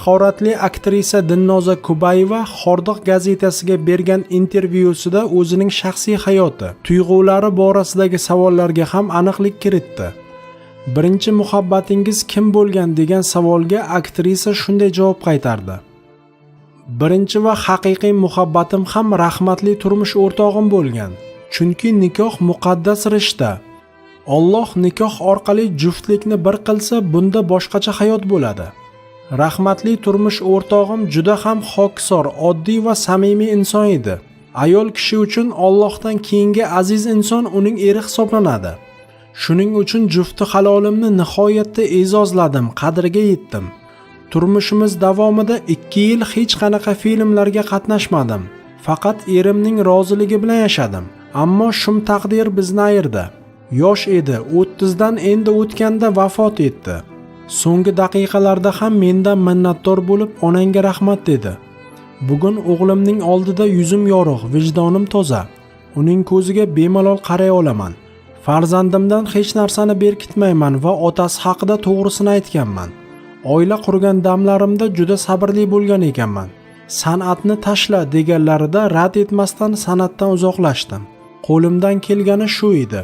mahoratli aktrisa Dilnoza Kubayeva Hordiq gazetasiga bergan intervyusida o'zining shaxsiy hayoti, tuyg'ulari borasidagi savollarga ham aniqlik kiritdi. Birinchi muhabbatingiz kim bo'lgan degan savolga aktrisa shunday javob qaytardi. Birinchi va haqiqiy muhabbatim ham rahmatli turmush o'rtog'im bo'lgan. Chunki nikoh muqaddas rishta. Alloh nikoh orqali juftlikni bir qilsa, bunda boshqacha hayot bo'ladi. Rahmatli turmush o'rtog'im juda ham xokisor, oddiy va samimiy inson edi. Ayol kishi uchun Allohdan keyingi aziz inson uning eri hisoblanadi. Shuning uchun jufti halolimni nihoyatda e'zozladim, qadriga yetdim. Turmushimiz davomida 2 yil hech qanaqa filmlarga qatnashmadim. Faqat erimning roziligi bilan yashadim. Ammo shum taqdir bizni ayirdi. Yosh edi, 30 dan endi o'tganda vafot etdi. So'nggi daqiqalarda ham mendan minnatdor bo'lib, onangga rahmat dedi. Bugun o'g'limning oldida yuzim yorug', vijdonim toza. Uning ko'ziga bemalol qaray olaman. Farzandimdan hech narsani berkitmayman va otasi haqida to'g'risini aytganman. Oila qurgan damlarimda juda sabrli bo'lgan ekanman. San'atni tashla deganlarida rad etmasdan san'atdan uzoqlashdim. Qo'limdan kelgani shu edi.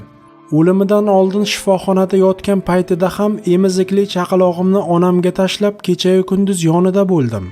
O'limidan oldin shifoxonada yotgan paytida ham emizikli chaqalog'imni onamga tashlab kecha-yu kunduz yonida bo'ldim.